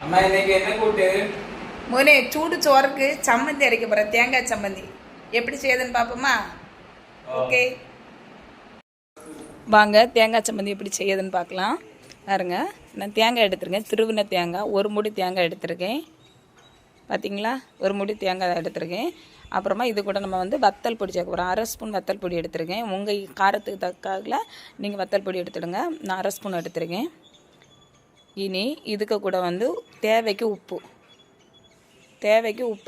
அம்மா இன்னைக்கு என்ன கூட்டு? மோனே சூடு சோறுக்கு சம்மந்தி அரைக்க போகிறேன். தேங்காய் சம்மந்தி எப்படி செய்யுதுன்னு பார்ப்போமா? ஓகே வாங்க தேங்காய் சம்மந்தி எப்படி செய்யுதுன்னு பார்க்கலாம். பாருங்க, நான் தேங்காய் எடுத்துருக்கேன். திருவின தேங்காய் ஒரு மூடி தேங்காய் எடுத்திருக்கேன். பார்த்தீங்களா, ஒரு மூடி தேங்காய் எடுத்திருக்கேன். அப்புறமா இது கூட நம்ம வந்து வத்தல் பொடி சேர்க்க போகிறோம். அரை ஸ்பூன் வத்தல் பொடி எடுத்திருக்கேன். உங்கள் காரத்துக்கு தக்கால நீங்கள் வத்தல் பொடி எடுத்துடுங்க. நான் அரை ஸ்பூன் எடுத்திருக்கேன். இனி இதுக்கு கூட வந்து தேவைக்கு உப்பு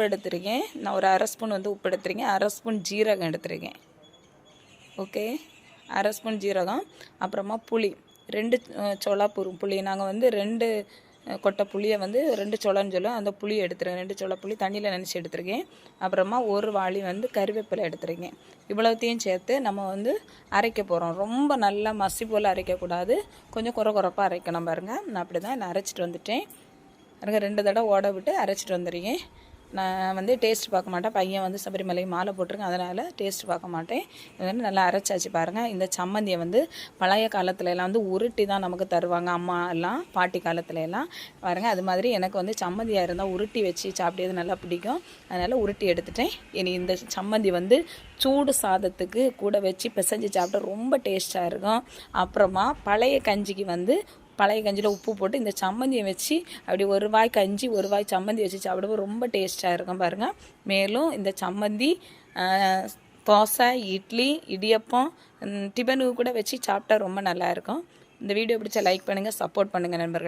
எடுத்துருக்கேன். நான் ஒரு அரை ஸ்பூன் வந்து உப்பு எடுத்துருக்கேன். அரை ஸ்பூன் ஜீரகம் எடுத்துருக்கேன். ஓகே, அரை ஸ்பூன் ஜீரகம். அப்புறமா புளி 2 சொலா புளி. நாங்கள் வந்து 2 கொட்டை புளியை வந்து 2 சொலன்னு சொல்லுவோம். அந்த புளியை எடுத்துருக்கேன். 2 சொலை புளி தண்ணியில் நினச்சி எடுத்துருக்கேன். அப்புறமா ஒரு வாளி வந்து கருவேப்பிலை எடுத்துருக்கேன். இவ்வளோத்தையும் சேர்த்து நம்ம வந்து அரைக்க போகிறோம். ரொம்ப நல்லா மசி போல் அரைக்கக்கூடாது, கொஞ்சம் குறப்பாக அரைக்கணும். பாருங்கள், நான் அப்படி தான் நான் அரைச்சிட்டு வந்துட்டேன். எனக்கு 2 தடவை ஓட விட்டு அரைச்சிட்டு வந்துடுங்க. நான் வந்து டேஸ்ட் பார்க்க மாட்டேன். பையன் வந்து சபரிமலை மாலை போட்டிருக்கேன், அதனால் டேஸ்ட் பார்க்க மாட்டேன். இது வந்து நல்லா அரைச்சாச்சு. பாருங்கள், இந்த சம்மந்தியை வந்து பழைய காலத்துலலாம் வந்து உருட்டி தான் நமக்கு தருவாங்க, அம்மா எல்லாம் பாட்டி காலத்துலலாம். பாருங்கள், அது மாதிரி எனக்கு வந்து சம்மந்தியாக இருந்தால் உருட்டி வச்சு சாப்பிட்டது நல்லா பிடிக்கும். அதனால் உருட்டி எடுத்துட்டேன். இனி இந்த சம்மந்தி வந்து சூடு சாதத்துக்கு கூட வச்சு பிசைஞ்சு சாப்பிட்டா ரொம்ப டேஸ்ட்டாக இருக்கும். அப்புறமா பழைய கஞ்சிக்கு வந்து பழைய கஞ்சியில் உப்பு போட்டு இந்த சம்மந்தியை வச்சு அப்படி ஒரு வாய் கஞ்சி ஒரு வாய் சம்மந்தி வச்சு சாப்பிடும்போது ரொம்ப டேஸ்ட்டாக இருக்கும். பாருங்கள், மேலும் இந்த சம்மந்தி தோசை, இட்லி, இடியப்பம், டிஃபனுக்கு கூட வச்சு சாப்பிட்டா ரொம்ப நல்லாயிருக்கும். இந்த வீடியோ பிடிச்சா லைக் பண்ணுங்கள், சப்போர்ட் பண்ணுங்கள் நண்பர்கள்.